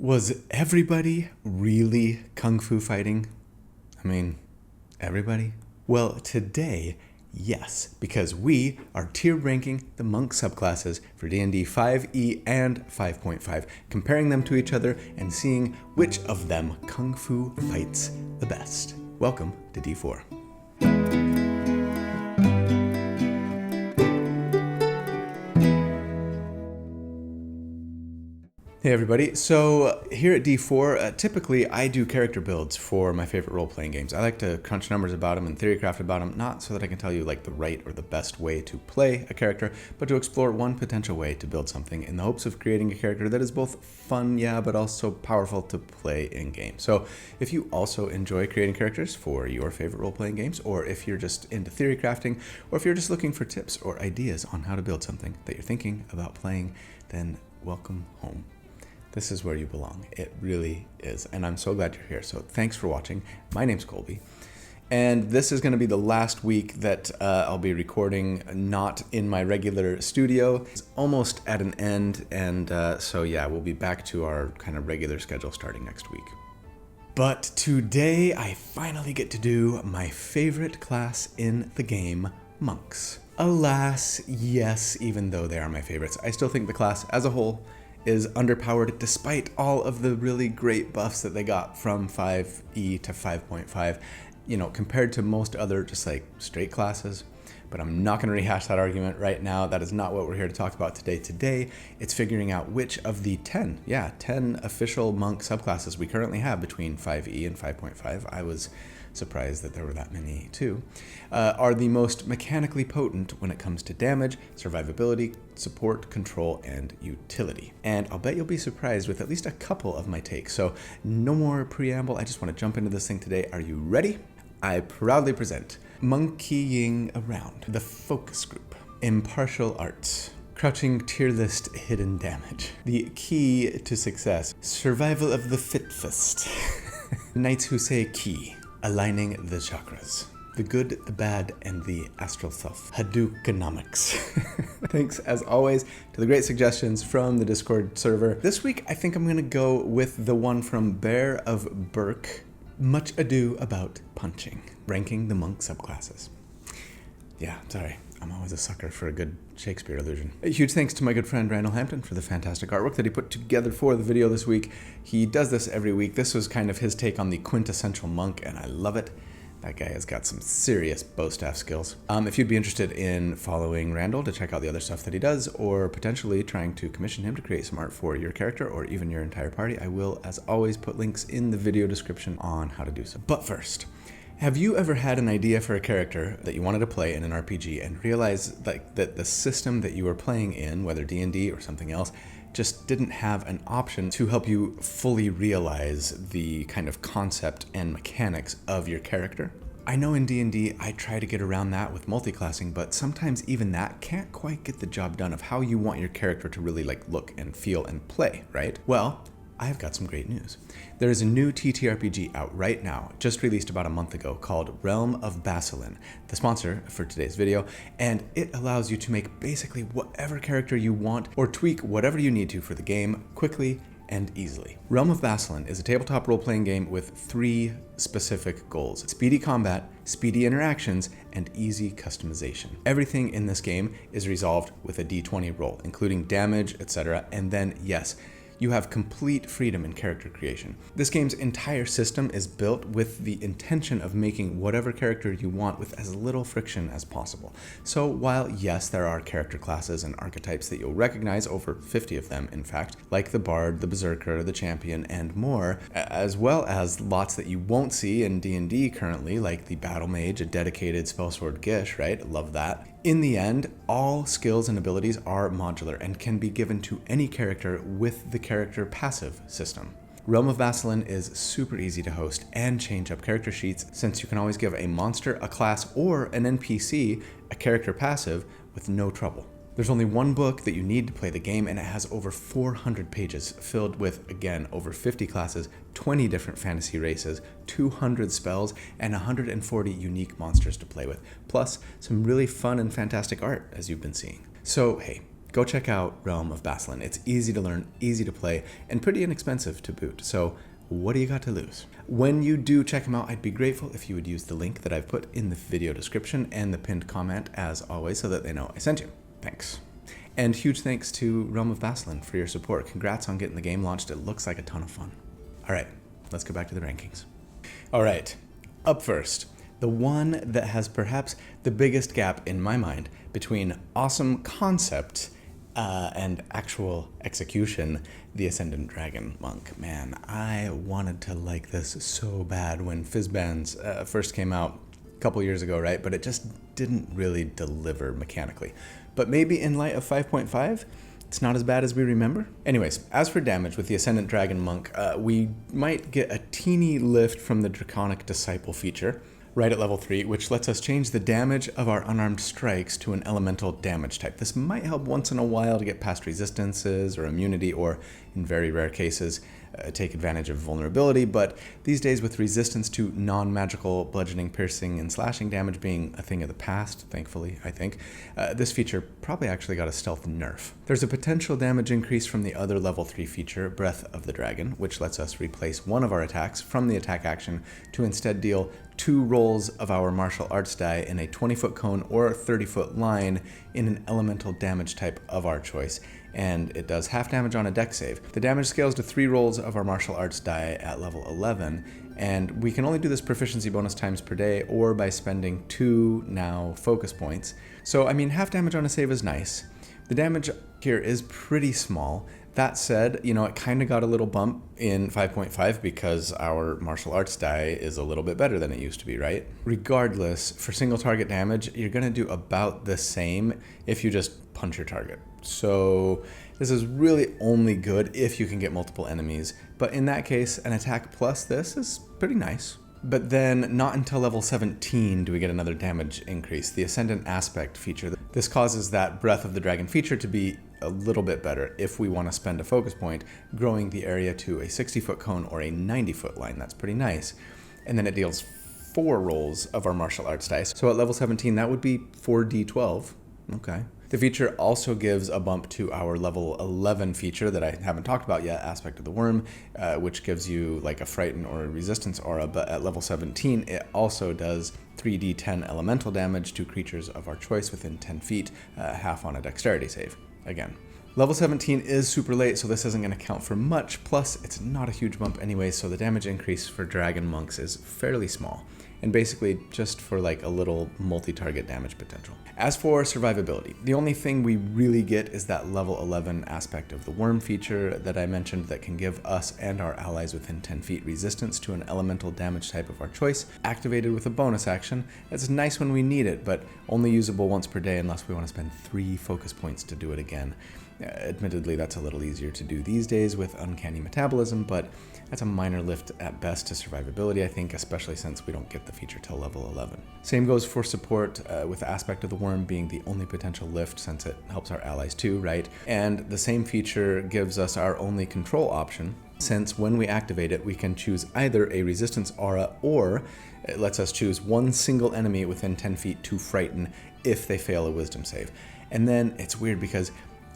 Was everybody really kung fu fighting? I mean, everybody? Well, today, yes, because we are tier ranking the monk subclasses for D&D 5e and 5.5, comparing them to each other and seeing which of them kung fu fights the best. Welcome to D4. Hey everybody, so here at D4, typically I do character builds for my favorite role-playing games. I like to crunch numbers about them and theorycraft about them, not so that I can tell you like the right or the best way to play a character, but to explore one potential way to build something in the hopes of creating a character that is both fun, but also powerful to play in-game. So if you also enjoy creating characters for your favorite role-playing games, or if you're just into theory crafting, or if you're just looking for tips or ideas on how to build something that you're thinking about playing, then welcome home. This is where you belong. It really is. And I'm so glad you're here. So thanks for watching. My name's Colby. And this is going to be the last week that I'll be recording not in my regular studio. It's almost at an end. And so we'll be back to our kind of regular schedule starting next week. But today I finally get to do my favorite class in the game, monks. Alas, yes, even though they are my favorites, I still think the class as a whole is underpowered despite all of the really great buffs that they got from 5e to 5.5, compared to most other just like straight classes. But I'm not going to rehash that argument right now. That is not what we're here to talk about today. Today, it's figuring out which of the 10 official monk subclasses we currently have between 5e and 5.5. I was surprised that there were that many too, are the most mechanically potent when it comes to damage, survivability, support, control, and utility. And I'll bet you'll be surprised with at least a couple of my takes. So no more preamble, I just want to jump into this thing today. Are you ready? I proudly present Monkeying Around, the Focus Group, Impartial Arts, Crouching Tier List Hidden Damage, the Key to Success, Survival of the Fittest, Knights Who Say Key, Aligning the Chakras, the Good, the Bad, and the Astral Self, Hadoukenomics. Thanks, as always, to the great suggestions from the Discord server. This week, I think I'm going to go with the one from Bear of Burke, Much Ado About Punching, ranking the monk subclasses. Yeah, sorry. I'm always a sucker for a good Shakespeare illusion. A huge thanks to my good friend Randall Hampton for the fantastic artwork that he put together for the video this week. He does this every week. This was kind of his take on the quintessential monk, and I love it. That guy has got some serious bow staff skills. If you'd be interested in following Randall to check out the other stuff that he does, or potentially trying to commission him to create some art for your character or even your entire party, I will, as always, put links in the video description on how to do so. But first, have you ever had an idea for a character that you wanted to play in an RPG and realized that the system that you were playing in, whether D&D or something else, just didn't have an option to help you fully realize the kind of concept and mechanics of your character? I know in D&D I try to get around that with multiclassing, but sometimes even that can't quite get the job done of how you want your character to really look and feel and play, right? Well, I've got some great news. There is a new TTRPG out right now, just released about a month ago, called Realm of Bassilin, the sponsor for today's video, and it allows you to make basically whatever character you want or tweak whatever you need to for the game quickly and easily. Realm of Bassilin is a tabletop role-playing game with 3 specific goals: speedy combat, speedy interactions, and easy customization. Everything in this game is resolved with a d20 roll, including damage, etc., and then, yes, you have complete freedom in character creation. This game's entire system is built with the intention of making whatever character you want with as little friction as possible. So while yes, there are character classes and archetypes that you'll recognize, over 50 of them in fact, like the Bard, the Berserker, the Champion, and more, as well as lots that you won't see in D&D currently, like the Battle Mage, a dedicated spellsword Gish, right? Love that. In the end, all skills and abilities are modular and can be given to any character with the character passive system. Realm of Bassilin is super easy to host and change up character sheets, since you can always give a monster, a class, or an NPC a character passive with no trouble. There's only one book that you need to play the game, and it has over 400 pages filled with, again, over 50 classes, 20 different fantasy races, 200 spells, and 140 unique monsters to play with, plus some really fun and fantastic art, as you've been seeing. So, hey, go check out Realm of Basslin. It's easy to learn, easy to play, and pretty inexpensive to boot. So what do you got to lose? When you do check them out, I'd be grateful if you would use the link that I've put in the video description and the pinned comment as always so that they know I sent you. Thanks. And huge thanks to Realm of Basslin for your support. Congrats on getting the game launched. It looks like a ton of fun. All right, let's go back to the rankings. All right, up first, the one that has perhaps the biggest gap in my mind between awesome concept and actual execution, the Ascendant Dragon monk. Man, I wanted to like this so bad when Fizzbands first came out a couple years ago, right? But it just didn't really deliver mechanically. But maybe in light of 5.5, it's not as bad as we remember. Anyways, as for damage with the Ascendant Dragon monk, we might get a teeny lift from the Draconic Disciple feature, right at level 3, which lets us change the damage of our unarmed strikes to an elemental damage type. This might help once in a while to get past resistances or immunity, or in very rare cases, take advantage of vulnerability, but these days with resistance to non-magical bludgeoning, piercing, and slashing damage being a thing of the past, thankfully, I think, this feature probably actually got a stealth nerf. There's a potential damage increase from the other level 3 feature, Breath of the Dragon, which lets us replace one of our attacks from the attack action to instead deal 2 rolls of our martial arts die in a 20-foot cone or 30-foot line in an elemental damage type of our choice, and it does half damage on a dex save. The damage scales to 3 rolls of our martial arts die at level 11, and we can only do this proficiency bonus times per day or by spending 2 now focus points. So, I mean, half damage on a save is nice. The damage here is pretty small. That said, you know, it kind of got a little bump in 5.5 because our martial arts die is a little bit better than it used to be, right? Regardless, for single target damage, you're going to do about the same if you just punch your target. So this is really only good if you can get multiple enemies. But in that case, an attack plus this is pretty nice. But then not until level 17 do we get another damage increase, the Ascendant Aspect feature. This causes that Breath of the Dragon feature to be a little bit better if we want to spend a focus point, growing the area to a 60-foot cone or a 90-foot line. That's pretty nice. And then it deals 4 rolls of our martial arts dice. So at level 17, that would be 4d12. Okay. The feature also gives a bump to our level 11 feature that I haven't talked about yet, Aspect of the Worm, which gives you like a Frighten or a Resistance aura, but at level 17 it also does 3d10 elemental damage to creatures of our choice within 10 feet, half on a dexterity save, again. Level 17 is super late, so this isn't going to count for much, plus it's not a huge bump anyway, so the damage increase for Dragon Monks is fairly small, and basically just for like a little multi-target damage potential. As for survivability, the only thing we really get is that level 11 Aspect of the Worm feature that I mentioned that can give us and our allies within 10 feet resistance to an elemental damage type of our choice, activated with a bonus action. It's nice when we need it, but only usable once per day unless we want to spend 3 focus points to do it again. Admittedly, that's a little easier to do these days with Uncanny Metabolism, but that's a minor lift at best to survivability, I think, especially since we don't get the feature till level 11. Same goes for support, with the Aspect of the Worm being the only potential lift since it helps our allies too, right? And the same feature gives us our only control option, since when we activate it, we can choose either a resistance aura or it lets us choose one single enemy within 10 feet to frighten if they fail a wisdom save. And then it's weird because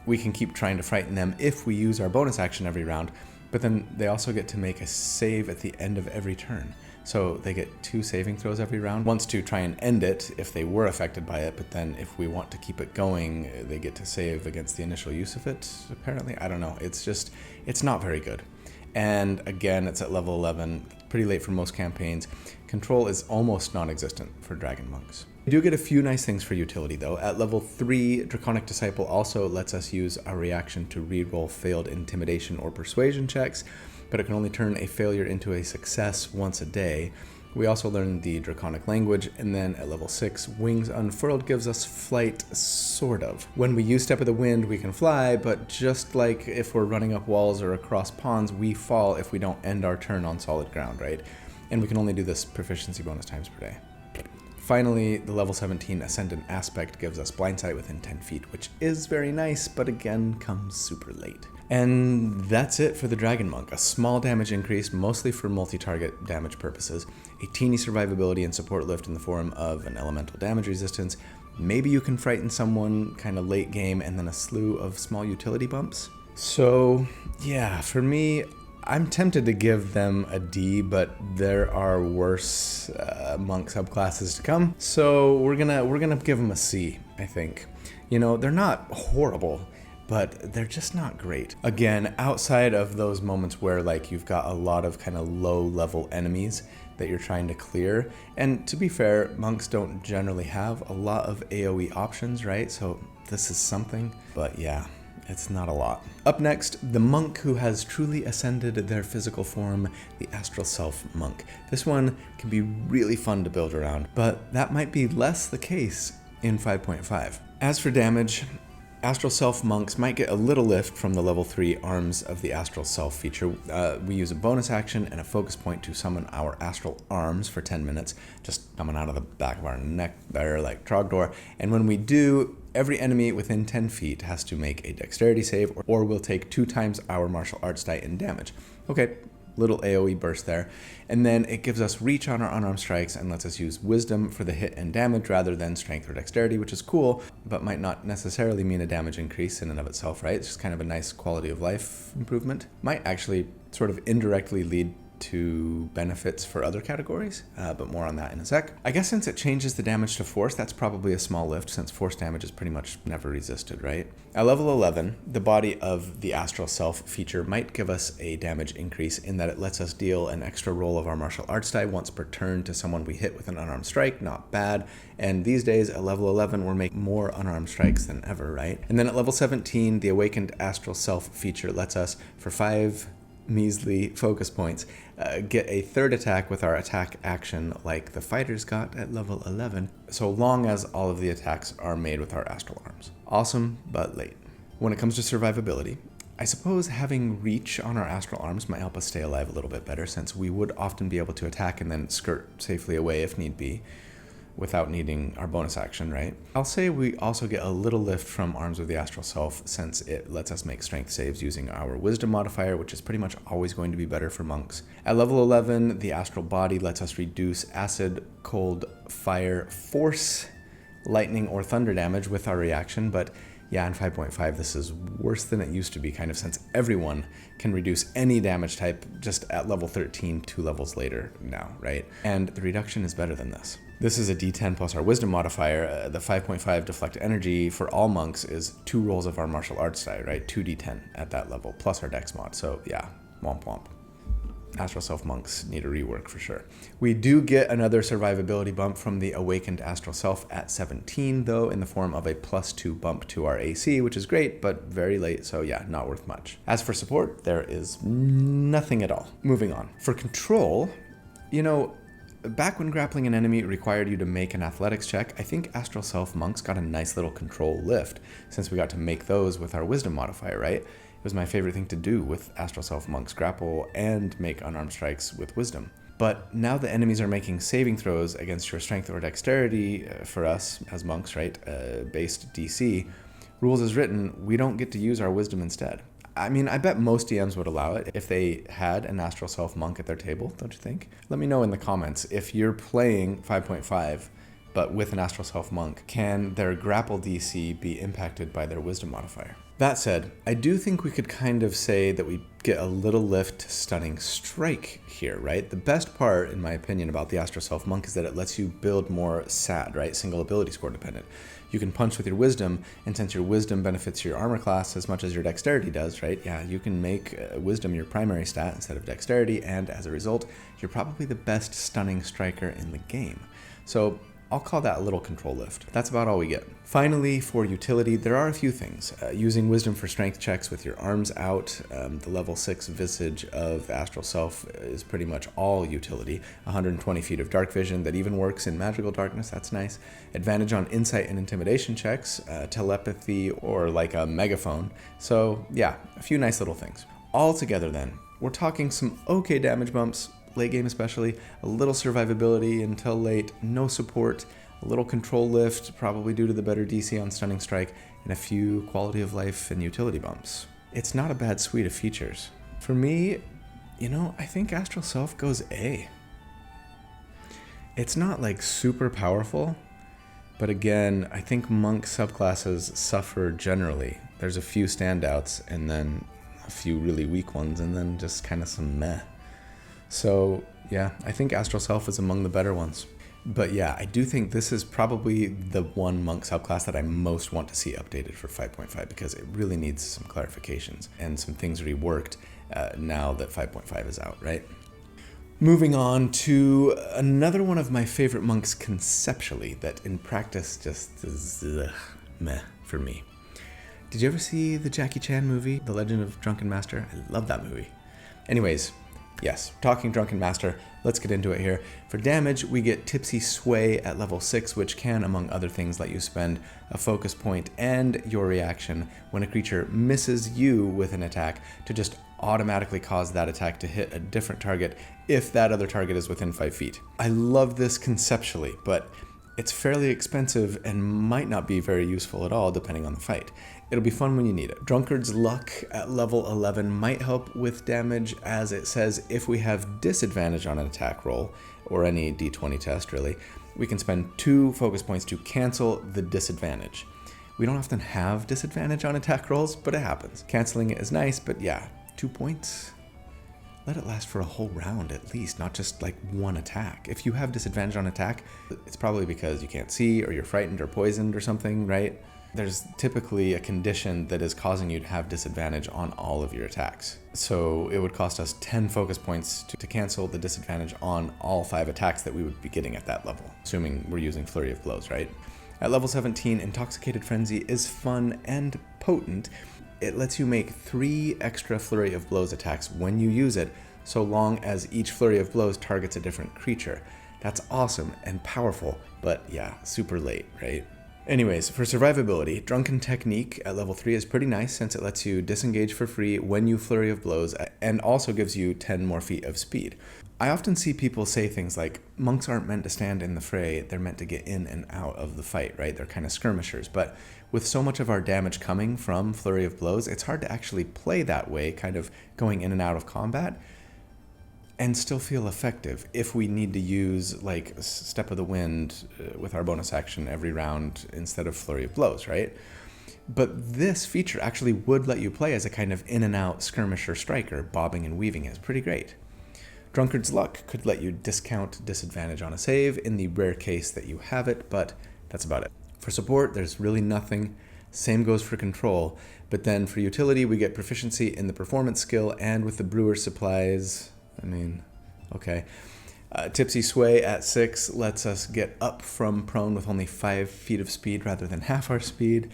we can keep trying to frighten them if we use our bonus action every round, but then they also get to make a save at the end of every turn. So they get 2 saving throws every round, once to try and end it if they were affected by it, but then if we want to keep it going, they get to save against the initial use of it, apparently. I don't know, it's not very good. And again, it's at level 11, pretty late for most campaigns. Control is almost non-existent for Dragon Monks. We do get a few nice things for utility though. At level 3, Draconic Disciple also lets us use our reaction to reroll failed intimidation or persuasion checks, but it can only turn a failure into a success once a day. We also learn the Draconic language, and then at level 6, Wings Unfurled gives us flight, sort of. When we use Step of the Wind, we can fly, but just like if we're running up walls or across ponds, we fall if we don't end our turn on solid ground, right? And we can only do this proficiency bonus times per day. Finally, the level 17 Ascendant Aspect gives us Blind Sight within 10 feet, which is very nice, but again, comes super late. And that's it for the Dragon Monk. A small damage increase, mostly for multi-target damage purposes, a teeny survivability and support lift in the form of an elemental damage resistance, Maybe you can frighten someone kind of late game, and then a slew of small utility bumps. So yeah, for me, I'm tempted to give them a D, but there are worse monk subclasses to come. So we're gonna give them a C, I think. You know, they're not horrible, but they're just not great. Again, outside of those moments where like you've got a lot of kind of low level enemies that you're trying to clear. And to be fair, monks don't generally have a lot of AoE options, right? So this is something, but yeah, it's not a lot. Up next, the monk who has truly ascended their physical form, the Astral Self monk. This one can be really fun to build around, but that might be less the case in 5.5. As for damage, Astral Self monks might get a little lift from the level 3 Arms of the Astral Self feature. We use a bonus action and a focus point to summon our astral arms for 10 minutes, just coming out of the back of our neck there like Trogdor. And when we do, every enemy within 10 feet has to make a dexterity save, or will take 2 times our martial arts die in damage. Okay, little AoE burst there. And then it gives us reach on our unarmed strikes and lets us use wisdom for the hit and damage rather than strength or dexterity, which is cool, but might not necessarily mean a damage increase in and of itself, right? It's just kind of a nice quality of life improvement. Might actually sort of indirectly lead to benefits for other categories, but more on that in a sec. I guess since it changes the damage to force, that's probably a small lift since force damage is pretty much never resisted, right? At level 11, the body of the Astral Self feature might give us a damage increase in that it lets us deal an extra roll of our martial arts die once per turn to someone we hit with an unarmed strike, not bad. And these days at level 11, we're making more unarmed strikes than ever, right? And then at level 17, the Awakened Astral Self feature lets us, for 5 measly focus points, get a third attack with our attack action like the fighters got at level 11, so long as all of the attacks are made with our astral arms. Awesome, but late. When it comes to survivability, I suppose having reach on our astral arms might help us stay alive a little bit better, since we would often be able to attack and then skirt safely away if need be, without needing our bonus action, right? I'll say we also get a little lift from Arms of the Astral Self since it lets us make strength saves using our wisdom modifier, which is pretty much always going to be better for monks. At level 11, the astral body lets us reduce acid, cold, fire, force, lightning, or thunder damage with our reaction, but yeah, in 5.5, this is worse than it used to be, kind of, since everyone can reduce any damage type just at level 13, 2 levels later now, right? And the reduction is better than this. This is a D10 plus our wisdom modifier. The 5.5 deflect energy for all monks is 2 rolls of our martial arts die, right? 2d10 at that level, plus our dex mod. So yeah, womp womp. Astral Self monks need a rework for sure. We do get another survivability bump from the Awakened Astral Self at 17, though, in the form of a +2 bump to our AC, which is great, but very late, so yeah, not worth much. As for support, there is nothing at all. Moving on. For control, you know, back when grappling an enemy required you to make an athletics check, I think Astral Self monks got a nice little control lift, since we got to make those with our wisdom modifier, right? It was my favorite thing to do with Astral Self monks, grapple and make unarmed strikes with wisdom. But now the enemies are making saving throws against your strength or dexterity for us as monks, right? Based DC. Rules as written, we don't get to use our wisdom instead. I mean, I bet most DMs would allow it if they had an Astral Self monk at their table, don't you think? Let me know in the comments if you're playing 5.5, but with an Astral Self monk, can their grapple DC be impacted by their wisdom modifier? That said, I do think we could kind of say that we get a little lift to Stunning Strike here, right? The best part, in my opinion, about the Astral Self monk is that it lets you build more SAD, right? Single ability score dependent. You can punch with your wisdom, and since your wisdom benefits your armor class as much as your dexterity does, right? Yeah, you can make wisdom your primary stat instead of dexterity, and as a result, you're probably the best stunning striker in the game. So I'll call that a little control lift. That's about all we get. Finally, for utility, there are a few things. Using wisdom for strength checks with your arms out, the level 6 Visage of the Astral Self is pretty much all utility. 120 feet of dark vision that even works in magical darkness, that's nice. Advantage on insight and intimidation checks, telepathy, or like a megaphone. So yeah, a few nice little things. All together then, we're talking some okay damage bumps, late game especially, a little survivability until late, no support, a little control lift, probably due to the better DC on Stunning Strike, and a few quality of life and utility bumps. It's not a bad suite of features. For me, you know, I think Astral Self goes A. It's not like super powerful, But again, I think monk subclasses suffer generally. There's a few standouts and then a few really weak ones and then just kind of some meh. So yeah, I think Astral Self is among the better ones. But yeah, I do think this is probably the one monk subclass that I most want to see updated for 5.5 because it really needs some clarifications and some things reworked now that 5.5 is out, right? Moving on to another one of my favorite monks conceptually that in practice just is meh for me. Did you ever see the Jackie Chan movie, The Legend of Drunken Master? I love that movie. Anyways, yes, talking Drunken Master, let's get into it here. For damage, we get Tipsy Sway at level 6, which can, among other things, let you spend a focus point and your reaction when a creature misses you with an attack to just automatically cause that attack to hit a different target if that other target is within 5 feet. I love this conceptually, but it's fairly expensive and might not be very useful at all depending on the fight. It'll be fun when you need it. Drunkard's Luck at level 11 might help with damage, as it says if we have disadvantage on an attack roll, or any d20 test really, we can spend 2 focus points to cancel the disadvantage. We don't often have disadvantage on attack rolls, but it happens. Canceling it is nice, but yeah, 2 points? Let it last for a whole round at least, not just like one attack. If you have disadvantage on attack, it's probably because you can't see or you're frightened or poisoned or something, right? There's typically a condition that is causing you to have disadvantage on all of your attacks. So it would cost us 10 focus points to cancel the disadvantage on all 5 attacks that we would be getting at that level, assuming we're using Flurry of Blows, right? At level 17, Intoxicated Frenzy is fun and potent. It lets you make 3 extra Flurry of Blows attacks when you use it, so long as each Flurry of Blows targets a different creature. That's awesome and powerful, but yeah, super late, right? Anyways, for survivability, Drunken Technique at level 3 is pretty nice since it lets you disengage for free when you Flurry of Blows and also gives you 10 more feet of speed. I often see people say things like, monks aren't meant to stand in the fray, they're meant to get in and out of the fight, right? They're kind of skirmishers, but with so much of our damage coming from Flurry of Blows, it's hard to actually play that way, kind of going in and out of combat, and still feel effective if we need to use like Step of the Wind with our bonus action every round instead of Flurry of Blows, right? But this feature actually would let you play as a kind of in and out skirmisher striker, bobbing and weaving. It's pretty great. Drunkard's Luck could let you discount disadvantage on a save in the rare case that you have it, but that's about it. For support, there's really nothing. Same goes for control, but then for utility, we get proficiency in the performance skill and with the brewer's supplies. I mean, okay. Tipsy Sway at 6 lets us get up from prone with only 5 feet of speed rather than half our speed.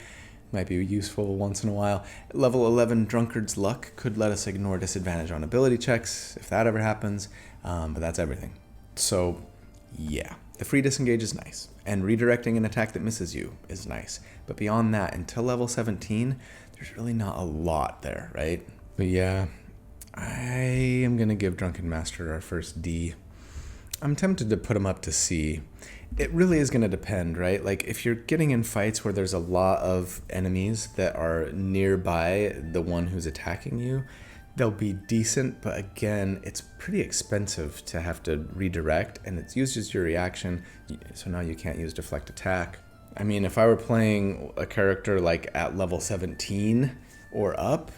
Might be useful once in a while. Level 11 Drunkard's Luck could let us ignore disadvantage on ability checks, if that ever happens, but that's everything. So, yeah. The free disengage is nice, and redirecting an attack that misses you is nice. But beyond that, until level 17, there's really not a lot there, right? But yeah, I am going to give Drunken Master our first D. I'm tempted to put him up to C. It really is going to depend, right? Like, if you're getting in fights where there's a lot of enemies that are nearby the one who's attacking you, they'll be decent, but again, it's pretty expensive to have to redirect, and it's used as your reaction, so now you can't use Deflect Attack. I mean, if I were playing a character like at level 17 or up,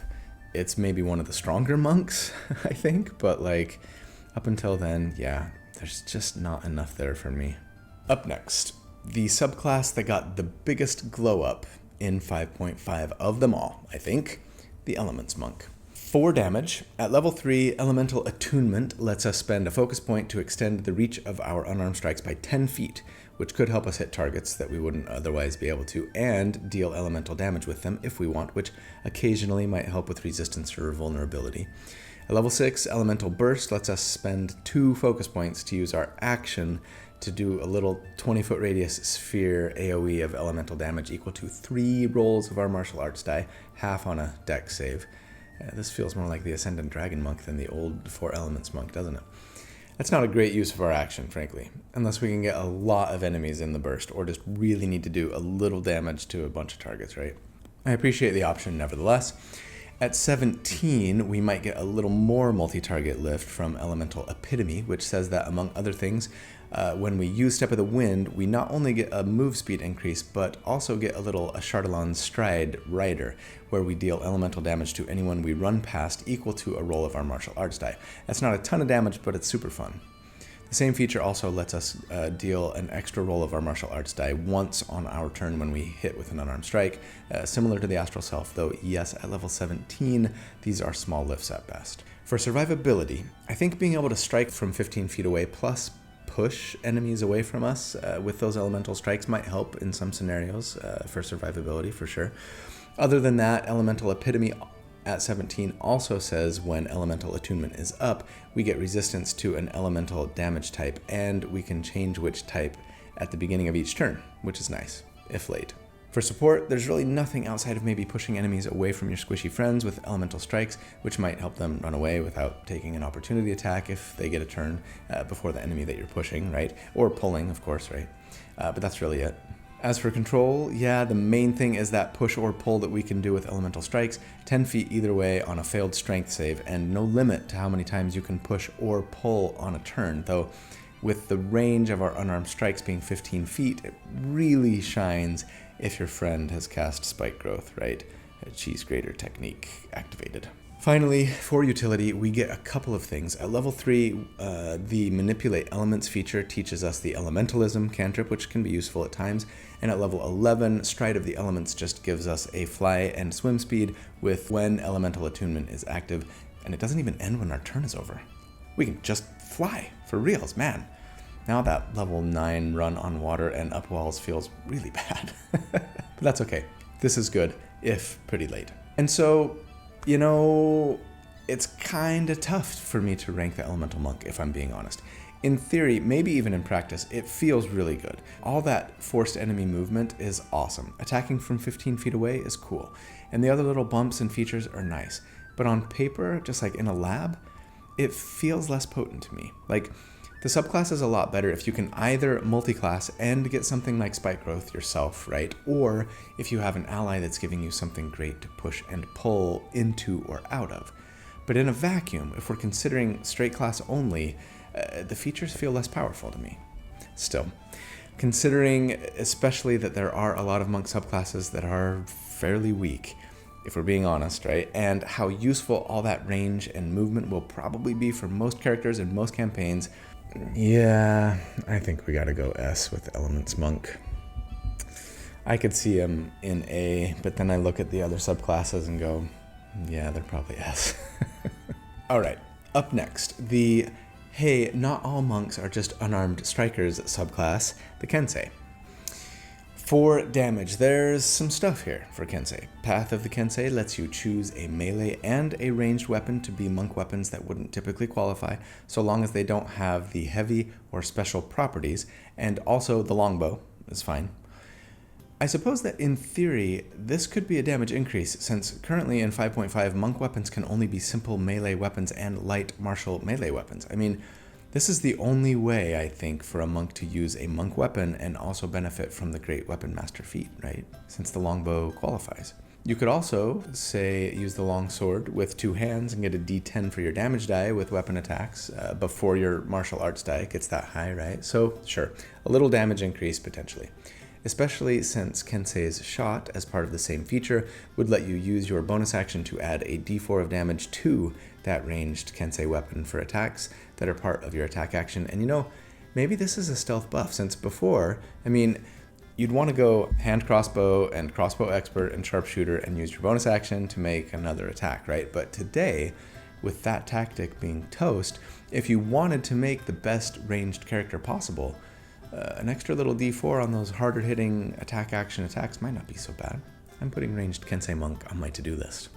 it's maybe one of the stronger monks, I think, but like, up until then, yeah, there's just not enough there for me. Up next, the subclass that got the biggest glow up in 5.5 of them all, I think, the Elements Monk. 4 damage. At level 3, Elemental Attunement lets us spend a focus point to extend the reach of our unarmed strikes by 10 feet, which could help us hit targets that we wouldn't otherwise be able to, and deal elemental damage with them if we want, which occasionally might help with resistance or vulnerability. At level 6, Elemental Burst lets us spend 2 focus points to use our action to do a little 20-foot radius sphere AoE of elemental damage equal to 3 rolls of our martial arts die, half on a dex save. This feels more like the Ascendant Dragon monk than the old 4 Elements monk, doesn't it? That's not a great use of our action, frankly, unless we can get a lot of enemies in the burst, or just really need to do a little damage to a bunch of targets, right? I appreciate the option nevertheless. At 17, we might get a little more multi-target lift from Elemental Epitome, which says that, among other things, when we use Step of the Wind, we not only get a move speed increase, but also get a little Ashardalon Stride Rider, where we deal elemental damage to anyone we run past equal to a roll of our martial arts die. That's not a ton of damage, but it's super fun. The same feature also lets us deal an extra roll of our martial arts die once on our turn when we hit with an unarmed strike, similar to the Astral Self, though yes, at level 17, these are small lifts at best. For survivability, I think being able to strike from 15 feet away plus push enemies away from us with those elemental strikes might help in some scenarios for survivability for sure. Other than that, Elemental Epitome at 17 also says when Elemental Attunement is up, we get resistance to an elemental damage type, and we can change which type at the beginning of each turn, which is nice, if late. For support, there's really nothing outside of maybe pushing enemies away from your squishy friends with elemental strikes, which might help them run away without taking an opportunity attack if they get a turn before the enemy that you're pushing, right? Or pulling, of course, right? But that's really it. As for control, yeah, the main thing is that push or pull that we can do with elemental strikes, 10 feet either way on a failed strength save, and no limit to how many times you can push or pull on a turn, though with the range of our unarmed strikes being 15 feet, it really shines if your friend has cast Spike Growth, right? A cheese grater technique activated. Finally, for utility, we get a couple of things. At level 3, the Manipulate Elements feature teaches us the Elementalism cantrip, which can be useful at times. And at level 11, Stride of the Elements just gives us a fly and swim speed with when Elemental Attunement is active, and it doesn't even end when our turn is over. We can just fly, for reals, man. Now that level 9 run on water and up walls feels really bad. But that's okay. This is good, if pretty late. And so, you know, it's kind of tough for me to rank the Elemental Monk, if I'm being honest. In theory, maybe even in practice, it feels really good. All that forced enemy movement is awesome. Attacking from 15 feet away is cool. And the other little bumps and features are nice. But on paper, just like in a lab, it feels less potent to me. Like, the subclass is a lot better if you can either multi-class and get something like Spike Growth yourself, right? Or if you have an ally that's giving you something great to push and pull into or out of. But in a vacuum, if we're considering straight class only, the features feel less powerful to me. Still, considering especially that there are a lot of monk subclasses that are fairly weak, if we're being honest, right? And how useful all that range and movement will probably be for most characters in most campaigns, yeah, I think we gotta go S with Elements Monk. I could see him in A, but then I look at the other subclasses and go, yeah, they're probably S. All right, up next, the hey, not all monks are just unarmed strikers subclass, the Kensei. For damage, there's some stuff here for Kensei. Path of the Kensei lets you choose a melee and a ranged weapon to be monk weapons that wouldn't typically qualify, so long as they don't have the heavy or special properties, and also the longbow is fine. I suppose that in theory, this could be a damage increase, since currently in 5.5, monk weapons can only be simple melee weapons and light martial melee weapons. I mean, this is the only way, I think, for a monk to use a monk weapon and also benefit from the Great Weapon Master feat, right? Since the longbow qualifies. You could also, say, use the longsword with 2 hands and get a d10 for your damage die with weapon attacks before your martial arts die gets that high, right? So, sure, a little damage increase potentially. Especially since Kensei's shot, as part of the same feature, would let you use your bonus action to add a d4 of damage to that ranged Kensei weapon for attacks that are part of your attack action. And you know, maybe this is a stealth buff, since before, I mean, you'd want to go hand crossbow and crossbow expert and sharpshooter and use your bonus action to make another attack, right? But today, with that tactic being toast, if you wanted to make the best ranged character possible, an extra little d4 on those harder hitting attack action attacks might not be so bad. I'm putting ranged Kensei Monk on my to-do list.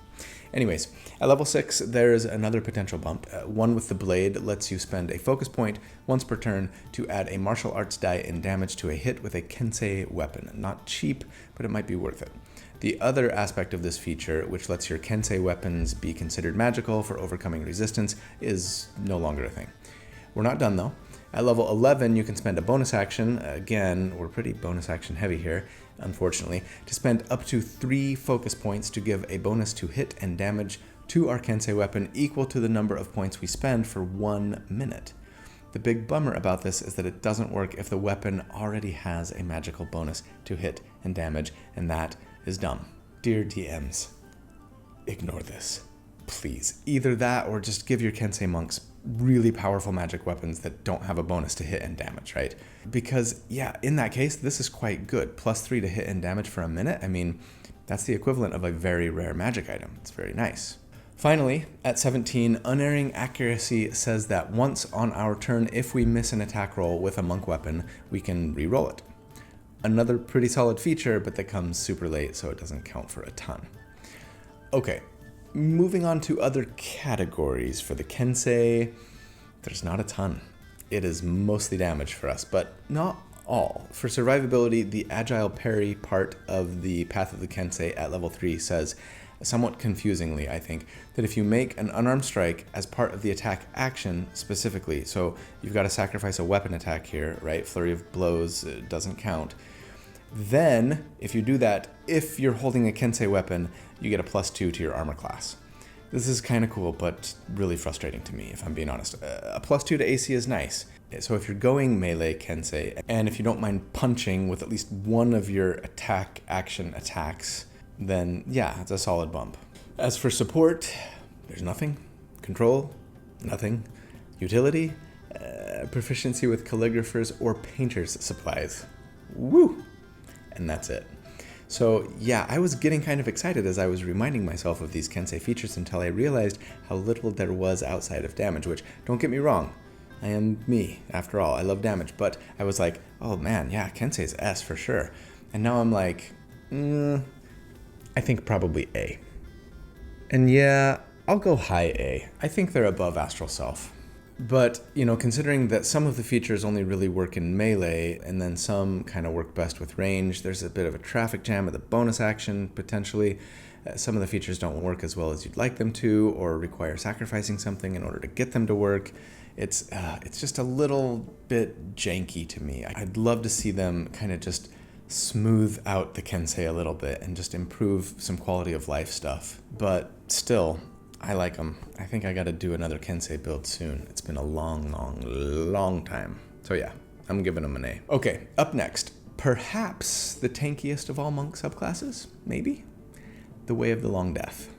Anyways, at level 6, there's another potential bump. One with the blade lets you spend a focus point once per turn to add a martial arts die in damage to a hit with a Kensei weapon. Not cheap, but it might be worth it. The other aspect of this feature, which lets your Kensei weapons be considered magical for overcoming resistance, is no longer a thing. We're not done though. At level 11, you can spend a bonus action. Again, we're pretty bonus action heavy here, unfortunately, to spend up to 3 focus points to give a bonus to hit and damage to our Kensei weapon equal to the number of points we spend for 1 minute. The big bummer about this is that it doesn't work if the weapon already has a magical bonus to hit and damage, and that is dumb. Dear DMs, ignore this. Please. Either that or just give your Kensei monks really powerful magic weapons that don't have a bonus to hit and damage, right? Because, yeah, in that case, this is quite good. +3 to hit and damage for a minute. I mean, that's the equivalent of a very rare magic item. It's very nice. Finally, at 17, Unerring Accuracy says that once on our turn, if we miss an attack roll with a monk weapon, we can re-roll it. Another pretty solid feature, but that comes super late, so it doesn't count for a ton. Okay, moving on to other categories. For the Kensei, there's not a ton. It is mostly damage for us, but not all. For survivability, the Agile Parry part of the Path of the Kensei at level 3 says, somewhat confusingly, I think, that if you make an unarmed strike as part of the attack action specifically, so you've got to sacrifice a weapon attack here, right? Flurry of blows doesn't count. Then, if you do that, if you're holding a Kensei weapon, you get a +2 to your armor class. This is kind of cool, but really frustrating to me, if I'm being honest. A +2 to AC is nice. So if you're going melee Kensei, and if you don't mind punching with at least one of your attack action attacks, then yeah, it's a solid bump. As for support, there's nothing. Control, nothing. Utility, proficiency with calligraphers or painter's supplies. Woo! And that's it. So yeah, I was getting kind of excited as I was reminding myself of these Kensei features until I realized how little there was outside of damage, which, don't get me wrong, I am me, after all. I love damage, but I was like, oh man, yeah, Kensei's S for sure. And now I'm like, I think probably A. And yeah, I'll go high A. I think they're above Astral Self. But, you know, considering that some of the features only really work in melee, and then some kind of work best with range, there's a bit of a traffic jam at the bonus action, potentially. Some of the features don't work as well as you'd like them to, or require sacrificing something in order to get them to work. It's just a little bit janky to me. I'd love to see them kind of just smooth out the Kensei a little bit and just improve some quality of life stuff. But still, I like them. I think I gotta do another Kensei build soon. It's been a long time. So yeah, I'm giving them an A. Okay, up next, perhaps the tankiest of all monk subclasses, maybe? The Way of the Long Death.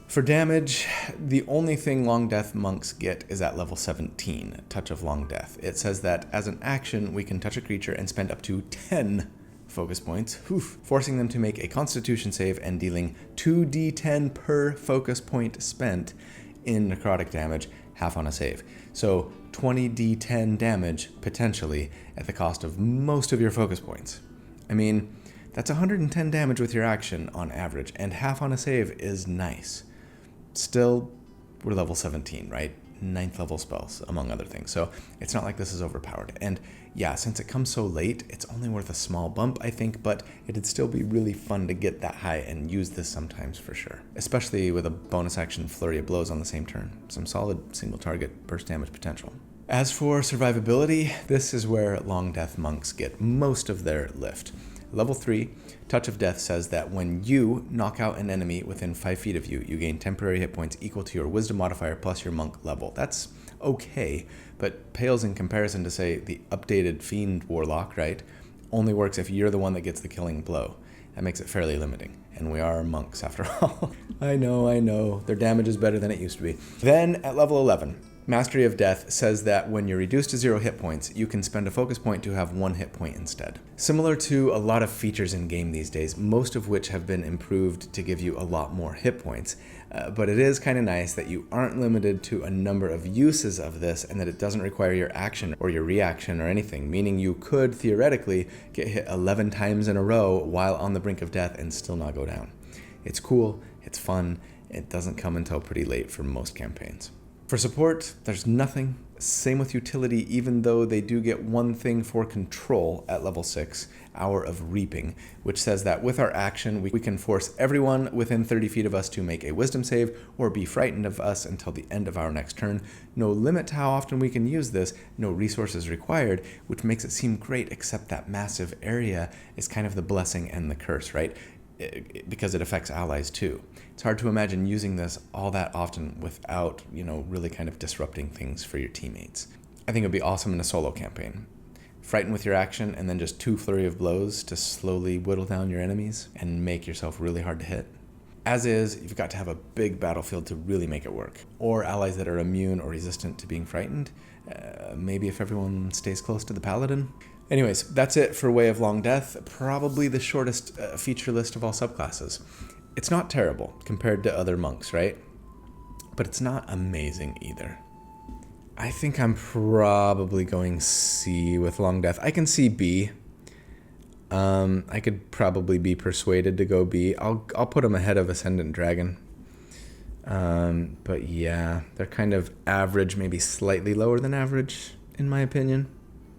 For damage, the only thing Long Death monks get is at level 17, Touch of Long Death. It says that as an action, we can touch a creature and spend up to 10 focus points, forcing them to make a Constitution save and dealing 2d10 per focus point spent in necrotic damage, half on a save. So 20d10 damage, potentially, at the cost of most of your focus points. I mean, that's 110 damage with your action on average, and half on a save is nice. Still, we're level 17, right? 9th level spells, among other things. So it's not like this is overpowered. And yeah, since it comes so late, it's only worth a small bump, I think, but it'd still be really fun to get that high and use this sometimes for sure. Especially with a bonus action flurry of blows on the same turn. Some solid single target burst damage potential. As for survivability, this is where Long Death monks get most of their lift. Level 3, Touch of Death says that when you knock out an enemy within 5 feet of you, you gain temporary hit points equal to your wisdom modifier plus your monk level. That's okay, but pales in comparison to, say, the updated Fiend Warlock, right? Only works if you're the one that gets the killing blow. That makes it fairly limiting, and we are monks after all. I know, their damage is better than it used to be. Then, at level 11, Mastery of Death says that when you're reduced to 0 hit points, you can spend a focus point to have 1 hit point instead. Similar to a lot of features in game these days, most of which have been improved to give you a lot more hit points. But it is kind of nice that you aren't limited to a number of uses of this and that it doesn't require your action or your reaction or anything, meaning you could theoretically get hit 11 times in a row while on the brink of death and still not go down. It's cool, it's fun, it doesn't come until pretty late for most campaigns. For support, there's nothing. Same with utility, even though they do get one thing for control at level 6, Hour of Reaping, which says that with our action, we can force everyone within 30 feet of us to make a wisdom save or be frightened of us until the end of our next turn. No limit to how often we can use this, no resources required, which makes it seem great, except that massive area is kind of the blessing and the curse, right? Because it affects allies too. It's hard to imagine using this all that often without, really kind of disrupting things for your teammates. I think it would be awesome in a solo campaign. Frighten with your action and then just 2 flurry of blows to slowly whittle down your enemies and make yourself really hard to hit. As is, you've got to have a big battlefield to really make it work. Or allies that are immune or resistant to being frightened. Maybe if everyone stays close to the paladin. Anyways, that's it for Way of Long Death. Probably the shortest feature list of all subclasses. It's not terrible compared to other monks, right? But it's not amazing either. I think I'm probably going C with Long Death. I can see B. I could probably be persuaded to go B. I'll put them ahead of Ascendant Dragon. But yeah, they're kind of average, maybe slightly lower than average, in my opinion.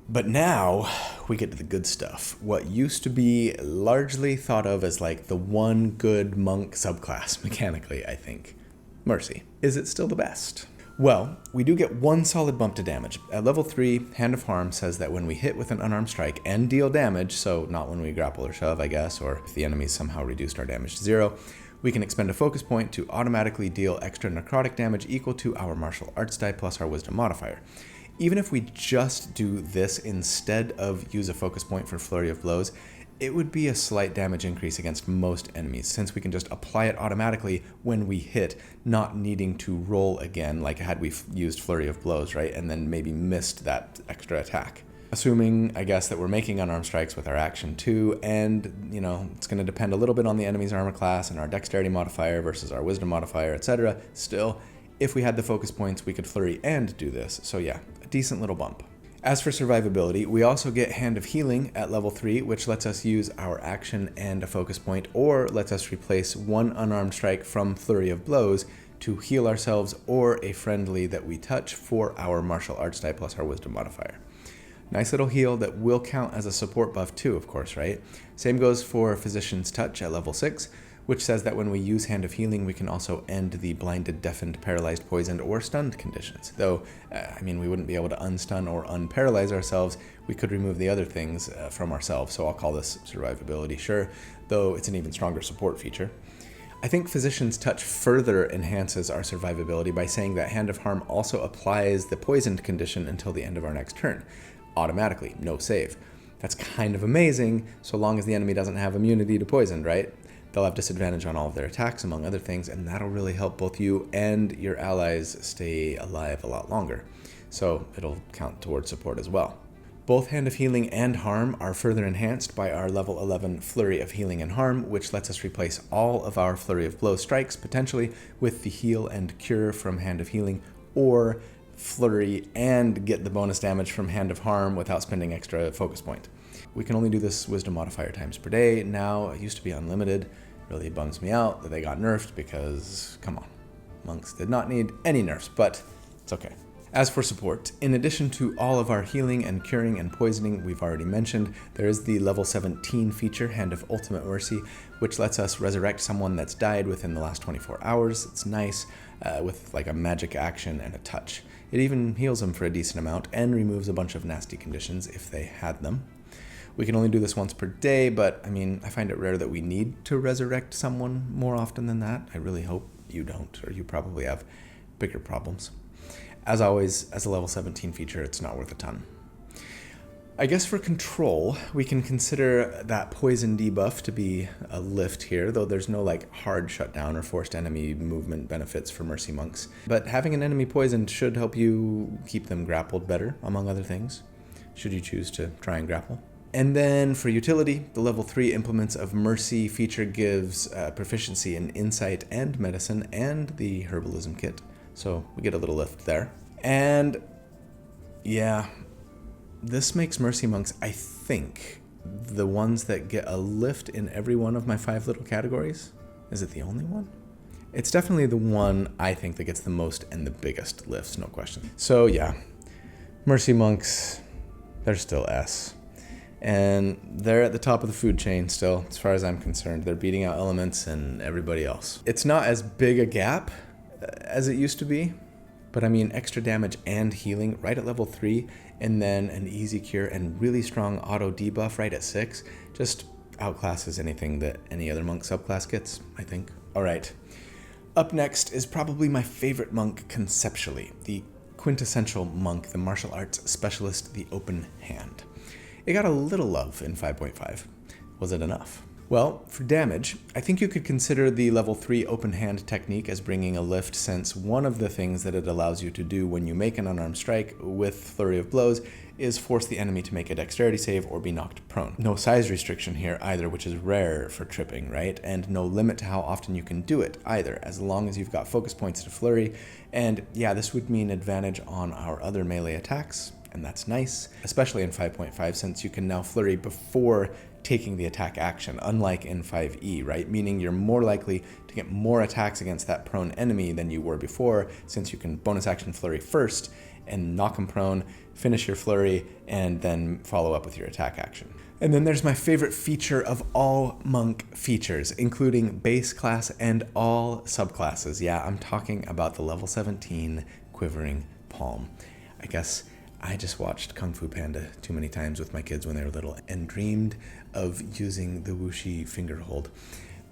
But now we get to the good stuff. What used to be largely thought of as like the one good monk subclass, mechanically, I think. Mercy. Is it still the best? Well, we do get one solid bump to damage. At level 3, Hand of Harm says that when we hit with an unarmed strike and deal damage, so not when we grapple or shove, I guess, or if the enemy's somehow reduced our damage to 0, we can expend a focus point to automatically deal extra necrotic damage equal to our martial arts die plus our wisdom modifier. Even if we just do this instead of use a focus point for flurry of blows, it would be a slight damage increase against most enemies, since we can just apply it automatically when we hit, not needing to roll again like had we used flurry of blows, right? And then maybe missed that extra attack. Assuming, I guess, that we're making unarmed strikes with our action too, and, it's going to depend a little bit on the enemy's armor class and our dexterity modifier versus our wisdom modifier, etc. Still, if we had the focus points, we could flurry and do this, so yeah, a decent little bump. As for survivability, we also get Hand of Healing at level 3, which lets us use our action and a focus point, or lets us replace one unarmed strike from Flurry of Blows to heal ourselves or a friendly that we touch for our martial arts die plus our wisdom modifier. Nice little heal that will count as a support buff too, of course, right? Same goes for Physician's Touch at level 6, which says that when we use Hand of Healing, we can also end the blinded, deafened, paralyzed, poisoned, or stunned conditions. Though, we wouldn't be able to unstun or unparalyze ourselves. We could remove the other things from ourselves, so I'll call this survivability, sure, though it's an even stronger support feature. I think Physician's Touch further enhances our survivability by saying that Hand of Harm also applies the poisoned condition until the end of our next turn. Automatically, no save. That's kind of amazing, so long as the enemy doesn't have immunity to poison, right? They'll have disadvantage on all of their attacks, among other things, and that'll really help both you and your allies stay alive a lot longer. So it'll count towards support as well. Both Hand of Healing and Harm are further enhanced by our level 11 Flurry of Healing and Harm, which lets us replace all of our Flurry of Blow strikes, potentially, with the Heal and Cure from Hand of Healing, or Flurry and get the bonus damage from Hand of Harm without spending extra focus point. We can only do this wisdom modifier times per day. Now, it used to be unlimited. Really bums me out that they got nerfed because, come on, monks did not need any nerfs, but it's okay. As for support, in addition to all of our healing and curing and poisoning we've already mentioned, there is the level 17 feature, Hand of Ultimate Mercy, which lets us resurrect someone that's died within the last 24 hours. It's nice, with like a magic action and a touch. It even heals them for a decent amount and removes a bunch of nasty conditions if they had them. We can only do this once per day, but I find it rare that we need to resurrect someone more often than that. I really hope you don't, or you probably have bigger problems. As always, as a level 17 feature, it's not worth a ton. I guess for control, we can consider that poison debuff to be a lift here, though there's no hard shutdown or forced enemy movement benefits for Mercy Monks. But having an enemy poisoned should help you keep them grappled better, among other things, should you choose to try and grapple. And then for utility, the level 3 Implements of Mercy feature gives proficiency in Insight and Medicine and the Herbalism Kit. So we get a little lift there. And yeah, this makes Mercy Monks, I think, the ones that get a lift in every one of my 5 little categories. Is it the only one? It's definitely the one I think that gets the most and the biggest lifts, no question. So yeah, Mercy Monks, they're still S. And they're at the top of the food chain still, as far as I'm concerned. They're beating out Elements and everybody else. It's not as big a gap as it used to be, but I mean, extra damage and healing right at level 3, and then an easy cure and really strong auto debuff right at 6, just outclasses anything that any other monk subclass gets, I think. All right. Up next is probably my favorite monk conceptually, the quintessential monk, the martial arts specialist, the open hand. It got a little love in 5.5. Was it enough? Well, for damage, I think you could consider the level 3 open hand technique as bringing a lift, since one of the things that it allows you to do when you make an unarmed strike with flurry of blows is force the enemy to make a dexterity save or be knocked prone. No size restriction here either, which is rare for tripping, right? And no limit to how often you can do it either, as long as you've got focus points to flurry. And yeah, this would mean advantage on our other melee attacks, and that's nice, especially in 5.5, since you can now flurry before taking the attack action, unlike in 5e, right? Meaning you're more likely to get more attacks against that prone enemy than you were before, since you can bonus action flurry first and knock him prone, finish your flurry, and then follow up with your attack action. And then there's my favorite feature of all monk features, including base class and all subclasses. Yeah, I'm talking about the level 17 quivering palm. I guess I just watched Kung Fu Panda too many times with my kids when they were little and dreamed of using the whooshie finger hold.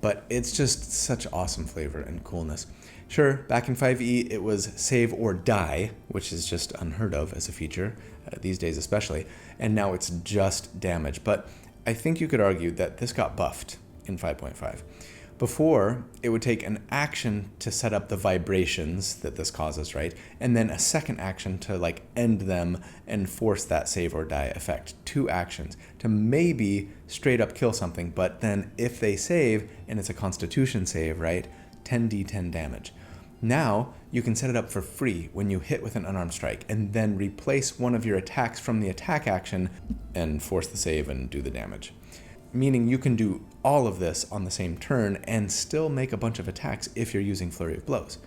But it's just such awesome flavor and coolness. Sure, back in 5e it was save or die, which is just unheard of as a feature, these days especially, and now it's just damage. But I think you could argue that this got buffed in 5.5. Before, it would take an action to set up the vibrations that this causes, right? And then a second action to end them and force that save or die effect. 2 actions to maybe straight up kill something, but then if they save, and it's a constitution save, right? 10d10 damage. Now, you can set it up for free when you hit with an unarmed strike, and then replace one of your attacks from the attack action and force the save and do the damage. Meaning you can do all of this on the same turn and still make a bunch of attacks if you're using Flurry of Blows.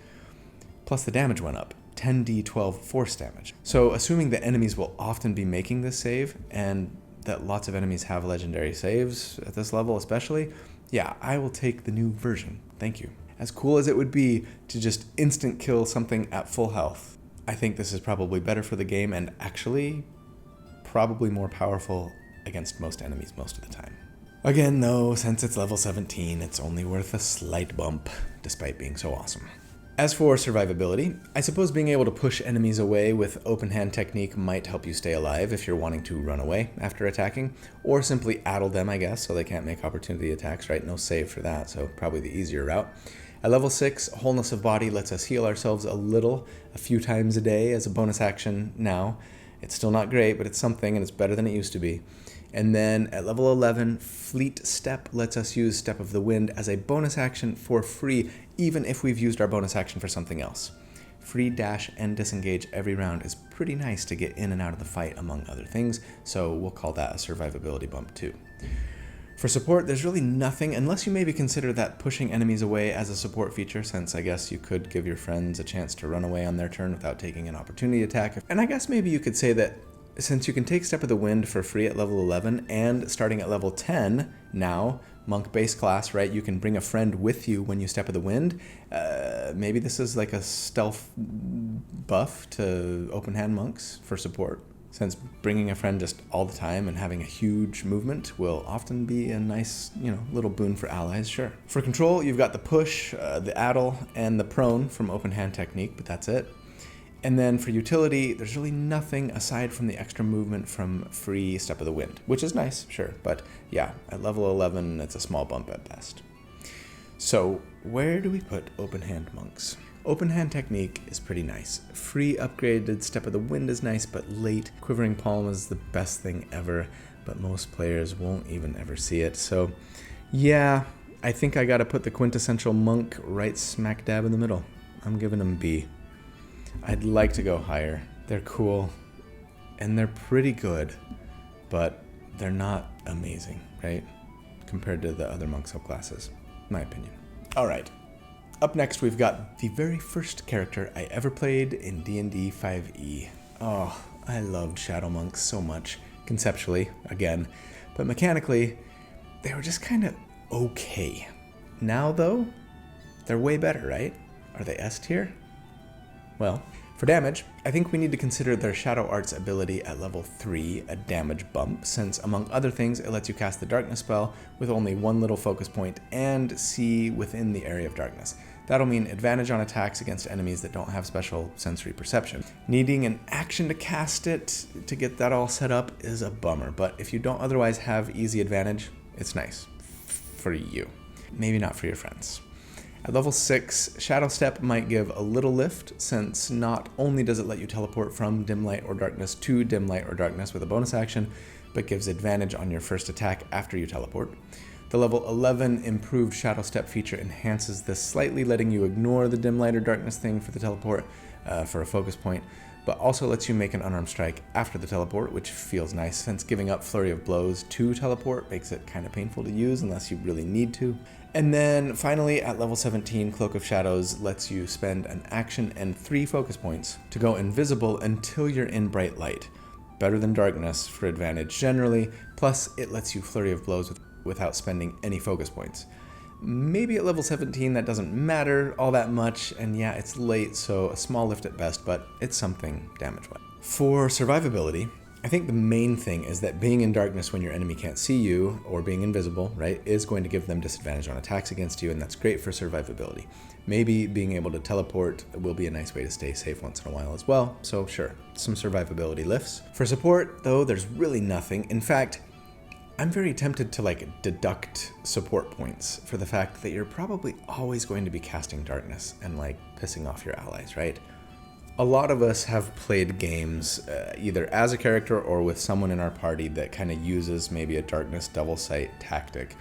Plus the damage went up, 10d12 force damage. So assuming that enemies will often be making this save, and that lots of enemies have legendary saves at this level especially, yeah, I will take the new version, thank you. As cool as it would be to just instant kill something at full health, I think this is probably better for the game and actually probably more powerful against most enemies most of the time. Again, though, since it's level 17, it's only worth a slight bump, despite being so awesome. As for survivability, I suppose being able to push enemies away with open hand technique might help you stay alive if you're wanting to run away after attacking, or simply addle them, I guess, so they can't make opportunity attacks, right? No save for that, so probably the easier route. At level 6, Wholeness of Body lets us heal ourselves a few times a day as a bonus action now. It's still not great, but it's something, and it's better than it used to be. And then at level 11, Fleet Step lets us use Step of the Wind as a bonus action for free, even if we've used our bonus action for something else. Free dash and disengage every round is pretty nice to get in and out of the fight, among other things, so we'll call that a survivability bump too. For support, there's really nothing, unless you maybe consider that pushing enemies away as a support feature, since I guess you could give your friends a chance to run away on their turn without taking an opportunity attack. And I guess maybe you could say that since you can take Step of the Wind for free at level 11, and starting at level 10 now, Monk base class, right, you can bring a friend with you when you Step of the Wind, maybe this is like a stealth buff to open hand monks for support. Since bringing a friend just all the time and having a huge movement will often be a nice, little boon for allies, sure. For control, you've got the push, the addle, and the prone from open hand technique, but that's it. And then for utility, there's really nothing aside from the extra movement from free Step of the Wind, which is nice, sure, but yeah, at level 11, it's a small bump at best. So where do we put open hand monks? Open hand technique is pretty nice. Free upgraded Step of the Wind is nice, but late Quivering Palm is the best thing ever, but most players won't even ever see it. So yeah, I think I gotta put the quintessential monk right smack dab in the middle. I'm giving them B. I'd like to go higher. They're cool, and they're pretty good, but they're not amazing, right? Compared to the other monk subclasses, in my opinion. All right. Up next, we've got the very first character I ever played in D&D 5e. Oh, I loved Shadow Monks so much, conceptually, again, but mechanically, they were just kind of okay. Now, though, they're way better, right? Are they S tier? Well, for damage, I think we need to consider their Shadow Arts ability at level 3 a damage bump, since among other things, it lets you cast the Darkness spell with only one little focus point and see within the area of darkness. That'll mean advantage on attacks against enemies that don't have special sensory perception. Needing an action to cast it to get that all set up is a bummer, but if you don't otherwise have easy advantage, it's nice. For you. Maybe not for your friends. At level 6, Shadow Step might give a little lift, since not only does it let you teleport from dim light or darkness to dim light or darkness with a bonus action, but gives advantage on your first attack after you teleport. The level 11 improved Shadow Step feature enhances this slightly, letting you ignore the dim light or darkness thing for the teleport for a focus point, but also lets you make an unarmed strike after the teleport, which feels nice, since giving up Flurry of Blows to teleport makes it kind of painful to use unless you really need to. And then finally, at level 17, Cloak of Shadows lets you spend an action and 3 focus points to go invisible until you're in bright light. Better than darkness for advantage generally, plus it lets you Flurry of Blows without spending any focus points. Maybe at level 17 that doesn't matter all that much, and yeah, it's late, so a small lift at best, but it's something damage-wise. For survivability, I think the main thing is that being in darkness when your enemy can't see you, or being invisible, right, is going to give them disadvantage on attacks against you, and that's great for survivability. Maybe being able to teleport will be a nice way to stay safe once in a while as well, so sure, some survivability lifts. For support, though, there's really nothing. In fact, I'm very tempted to deduct support points for the fact that you're probably always going to be casting darkness and pissing off your allies, right? A lot of us have played games either as a character or with someone in our party that kind of uses maybe a darkness double sight tactic.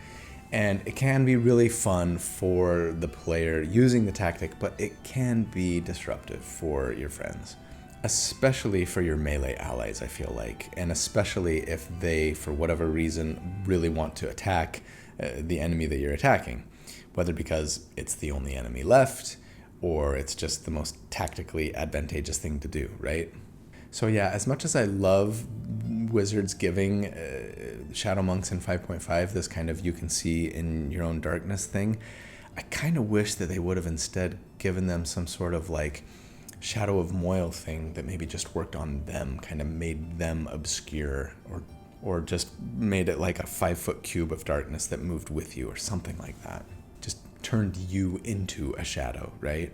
And it can be really fun for the player using the tactic, but it can be disruptive for your friends. Especially for your melee allies, I feel like, and especially if they, for whatever reason, really want to attack the enemy that you're attacking, whether because it's the only enemy left, or it's just the most tactically advantageous thing to do, right? So yeah, as much as I love Wizards giving Shadow Monks in 5.5 this kind of you can see in your own darkness thing, I kind of wish that they would have instead given them some sort of Shadow of Moil thing that maybe just worked on them, kind of made them obscure, or just made it like a 5-foot cube of darkness that moved with you or something like that. Just turned you into a shadow, right?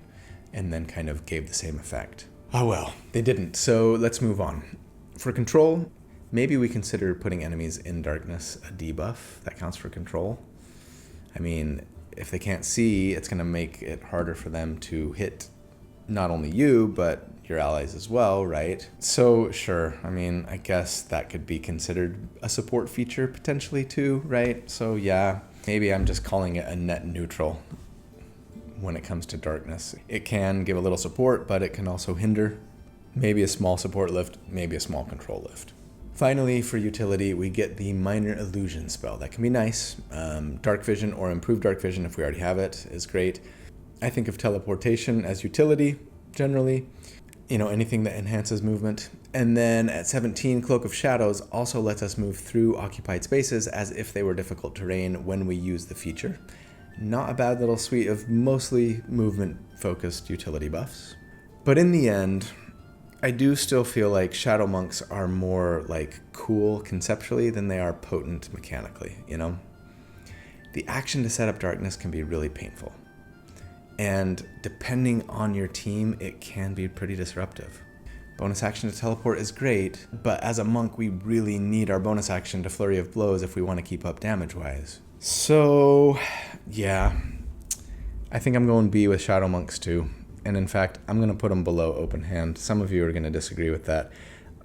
And then kind of gave the same effect. Oh well, they didn't, so let's move on. For control, maybe we consider putting enemies in darkness a debuff. That counts for control. I mean, if they can't see, it's going to make it harder for them to hit not only you, but your allies as well, right? So sure, I mean, I guess that could be considered a support feature potentially too, right? So yeah, maybe I'm just calling it a net neutral when it comes to darkness. It can give a little support, but it can also hinder. Maybe a small support lift, maybe a small control lift. Finally, for utility, we get the Minor Illusion spell. That can be nice. Dark Vision or Improved Dark Vision, if we already have it, is great. I think of teleportation as utility, generally. Anything that enhances movement. And then at 17, Cloak of Shadows also lets us move through occupied spaces as if they were difficult terrain when we use the feature. Not a bad little suite of mostly movement-focused utility buffs. But in the end, I do still feel like Shadow Monks are more cool conceptually than they are potent mechanically, The action to set up darkness can be really painful. And depending on your team, it can be pretty disruptive. Bonus action to teleport is great, but as a monk, we really need our bonus action to Flurry of Blows if we want to keep up damage-wise. So, yeah, I think I'm going B with Shadow Monks too. And in fact, I'm going to put them below Open Hand. Some of you are going to disagree with that.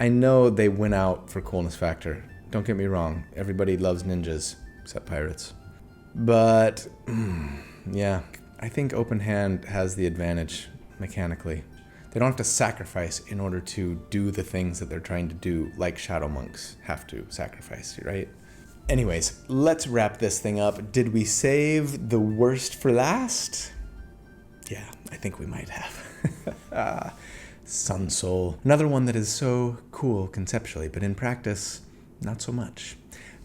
I know they win out for coolness factor. Don't get me wrong. Everybody loves ninjas, except pirates. But, yeah, I think Open Hand has the advantage mechanically. They don't have to sacrifice in order to do the things that they're trying to do, like Shadow Monks have to sacrifice, right? Anyways, let's wrap this thing up. Did we save the worst for last? Yeah, I think we might have. Sun Soul. Another one that is so cool conceptually, but in practice, not so much.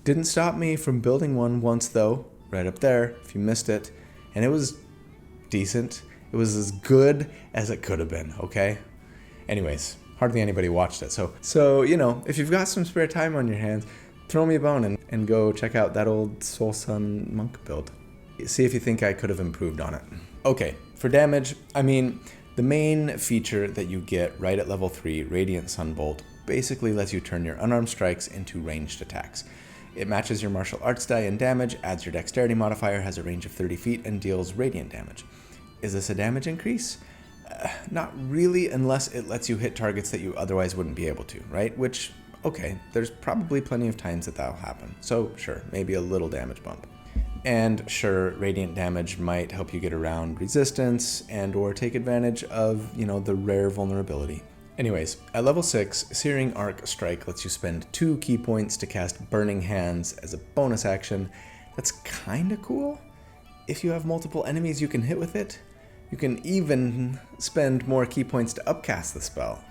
Didn't stop me from building one once though, right up there, if you missed it. And it was decent. It was as good as it could have been, okay? Anyways, hardly anybody watched it. So you know, if you've got some spare time on your hands, throw me a bone and go check out that old Soul Sun Monk build. See if you think I could have improved on it. Okay, for damage, I mean, the main feature that you get right at level 3, Radiant Sunbolt, basically lets you turn your unarmed strikes into ranged attacks. It matches your martial arts die in damage, adds your dexterity modifier, has a range of 30 feet, and deals radiant damage. Is this a damage increase? Not really, unless it lets you hit targets that you otherwise wouldn't be able to, right? Which, okay, there's probably plenty of times that that'll happen. So sure, maybe a little damage bump. And sure, radiant damage might help you get around resistance and or take advantage of, you know, the rare vulnerability. Anyways, at level 6, Searing Arc Strike lets you spend 2 key points to cast Burning Hands as a bonus action. That's kinda cool. If you have multiple enemies you can hit with it, you can even spend more key points to upcast the spell.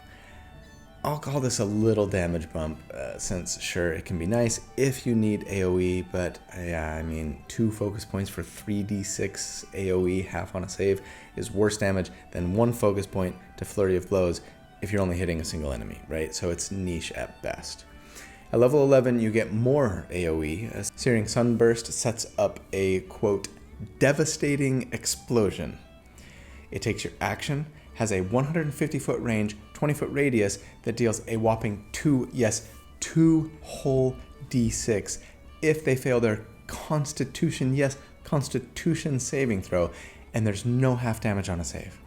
I'll call this a little damage bump, since sure, it can be nice if you need AoE, but yeah, I mean, 2 focus points for 3d6 AoE half on a save is worse damage than 1 focus point to Flurry of Blows if you're only hitting a single enemy, right? So it's niche at best. At level 11, you get more AoE, as Searing Sunburst sets up a, quote, devastating explosion. It takes your action, has a 150-foot range, 20-foot radius that deals a whopping 2 whole d6 if they fail their Constitution saving throw, and there's no half damage on a save.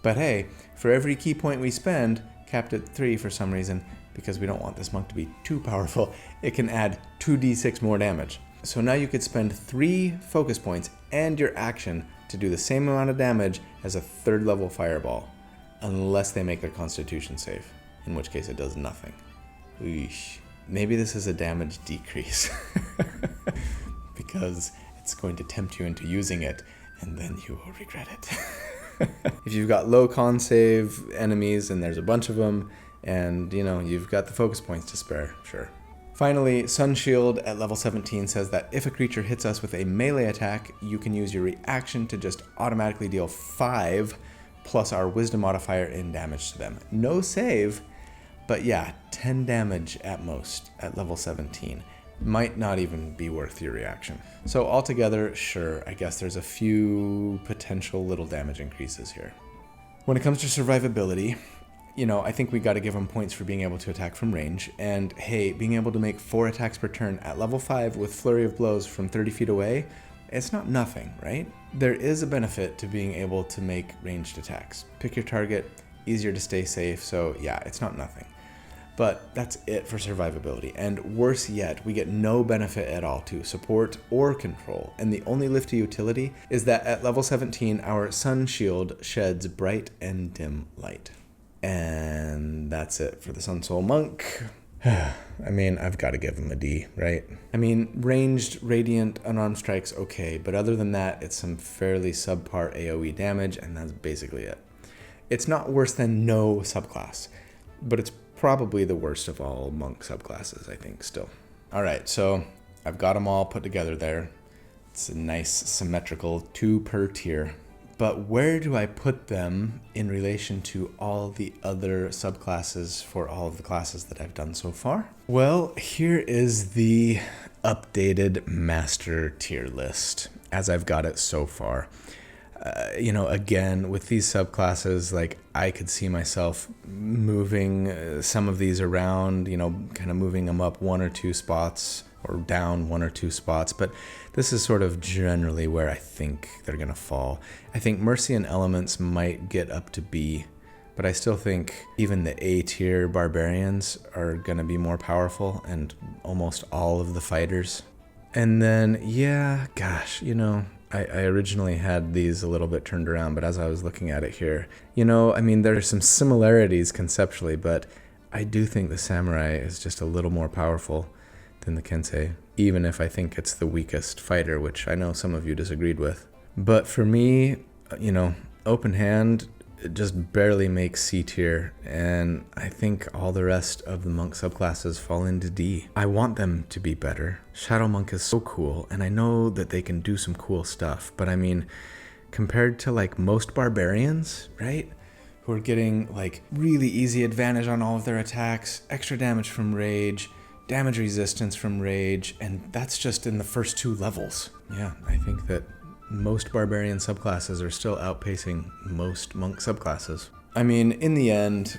But hey, for every key point we spend, capped at 3 for some reason, because we don't want this monk to be too powerful, it can add 2d6 more damage. So now you could spend 3 focus points and your action to do the same amount of damage as a 3rd level fireball, unless they make their Constitution save, in which case it does nothing. Eesh. Maybe this is a damage decrease, because it's going to tempt you into using it, and then you will regret it. If you've got low con save enemies, and there's a bunch of them, and you know, you've got the focus points to spare, sure. Finally, Sun Shield at level 17 says that if a creature hits us with a melee attack, you can use your reaction to just automatically deal 5 plus our wisdom modifier in damage to them. No save, but yeah, 10 damage at most at level 17. Might not even be worth your reaction. So altogether, sure, I guess there's a few potential little damage increases here. When it comes to survivability, you know, I think we gotta give them points for being able to attack from range, and hey, being able to make 4 attacks per turn at level 5 with Flurry of Blows from 30 feet away, it's not nothing, right? There is a benefit to being able to make ranged attacks. Pick your target, easier to stay safe, so yeah, it's not nothing. But that's it for survivability, and worse yet, we get no benefit at all to support or control, and the only lift to utility is that at level 17, our Sun Shield sheds bright and dim light. And that's it for the Sun Soul Monk. I mean, I've got to give him a D, right? I mean, ranged, radiant, unarmed strikes, okay, but other than that, it's some fairly subpar AoE damage, and that's basically it. It's not worse than no subclass, but it's probably the worst of all monk subclasses, I think, still. All right, so I've got them all put together there. It's a nice symmetrical 2 per tier. But where do I put them in relation to all the other subclasses for all of the classes that I've done so far? Well, here is the updated master tier list as I've got it so far. You know, again, with these subclasses, like, I could see myself moving some of these around, you know, kind of moving them up 1 or 2 spots or down 1 or 2 spots, but this is sort of generally where I think they're gonna fall. I think Mercy and Elements might get up to B, but I still think even the A tier barbarians are gonna be more powerful, and almost all of the fighters. And then, yeah, gosh, you know, I originally had these a little bit turned around, but as I was looking at it here, you know, I mean, there are some similarities conceptually, but I do think the Samurai is just a little more powerful than the Kensei, even if I think it's the weakest fighter, which I know some of you disagreed with. But for me, you know, open hand just barely makes C tier, and I think all the rest of the monk subclasses fall into D. I want them to be better. Shadow Monk is so cool, and I know that they can do some cool stuff, but I mean, compared to like most barbarians, right? Who are getting like really easy advantage on all of their attacks, extra damage from rage, damage resistance from rage, and that's just in the first 2 levels. Yeah, I think that most barbarian subclasses are still outpacing most monk subclasses. I mean, in the end,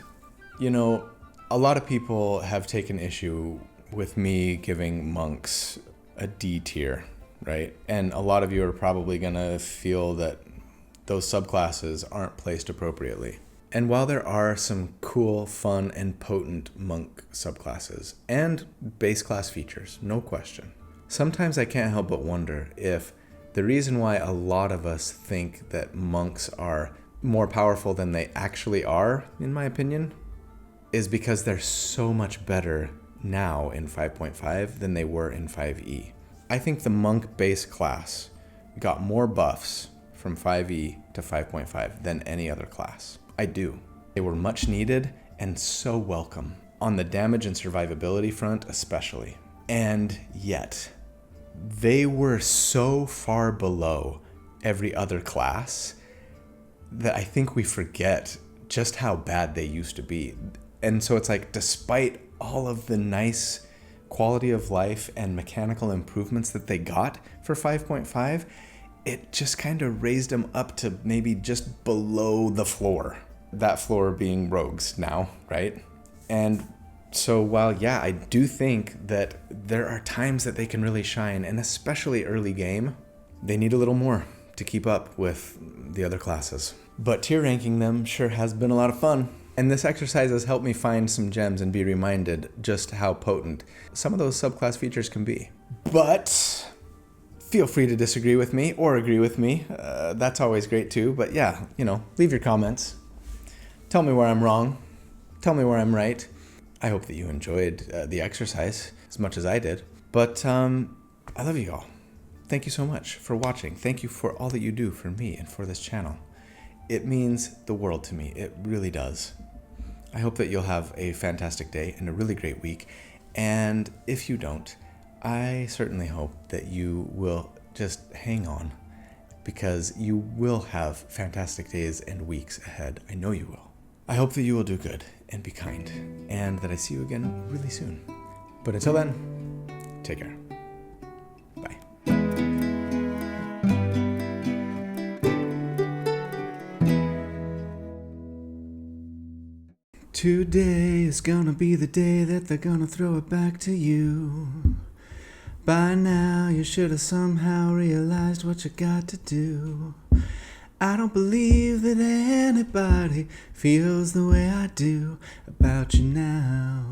you know, a lot of people have taken issue with me giving monks a D tier, right? And a lot of you are probably gonna feel that those subclasses aren't placed appropriately. And while there are some cool, fun, and potent monk subclasses, and base class features, no question, sometimes I can't help but wonder if the reason why a lot of us think that monks are more powerful than they actually are, in my opinion, is because they're so much better now in 5.5 than they were in 5e. I think the monk base class got more buffs from 5e to 5.5 than any other class. I do. They were much needed and so welcome, on the damage and survivability front especially. And yet, they were so far below every other class that I think we forget just how bad they used to be. And so it's like, despite all of the nice quality of life and mechanical improvements that they got for 5.5, it just kind of raised them up to maybe just below the floor. That floor being rogues now, right? And so while, yeah, I do think that there are times that they can really shine, and especially early game, they need a little more to keep up with the other classes. But tier ranking them sure has been a lot of fun. And this exercise has helped me find some gems and be reminded just how potent some of those subclass features can be. But feel free to disagree with me or agree with me. That's always great too. But yeah, you know, leave your comments. Tell me where I'm wrong. Tell me where I'm right. I hope that you enjoyed the exercise as much as I did. But I love you all. Thank you so much for watching. Thank you for all that you do for me and for this channel. It means the world to me. It really does. I hope that you'll have a fantastic day and a really great week. And if you don't, I certainly hope that you will just hang on, because you will have fantastic days and weeks ahead. I know you will. I hope that you will do good and be kind, and that I see you again really soon. But until then, take care. Bye. Today is gonna be the day that they're gonna throw it back to you. By now you should have somehow realized what you got to do. I don't believe that anybody feels the way I do about you now.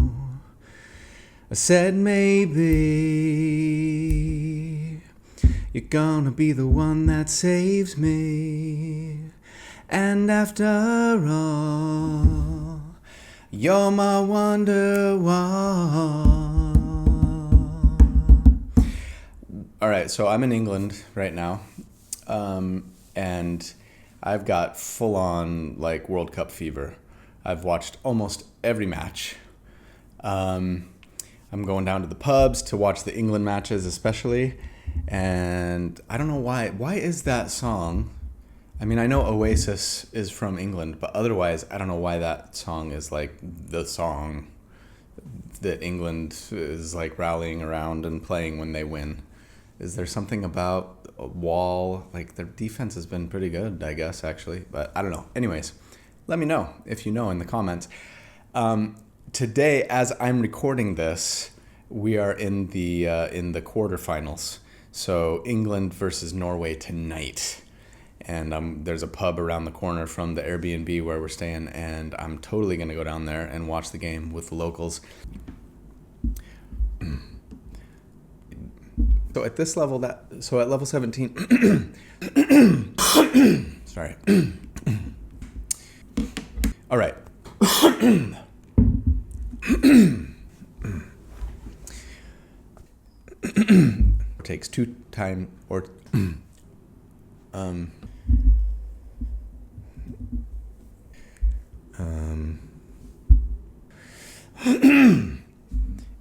I said maybe you're gonna be the one that saves me. And after all, you're my wonderwall. All right, so I'm in England right now. And I've got full-on like World Cup fever. I've watched almost every match. I'm going down to the pubs to watch the England matches especially. And I don't know why. Why is that song? I mean, I know Oasis is from England, but otherwise, I don't know why that song is like the song that England is like rallying around and playing when they win. Is there something about Wall? Like, their defense has been pretty good, I guess, actually. But I don't know. Anyways, let me know if you know in the comments. Today, as I'm recording this, we are in the quarterfinals. So England versus Norway tonight. And there's a pub around the corner from the Airbnb where we're staying, and I'm totally going to go down there and watch the game with the locals. So at this level, at level 17, sorry. All right. Takes two time or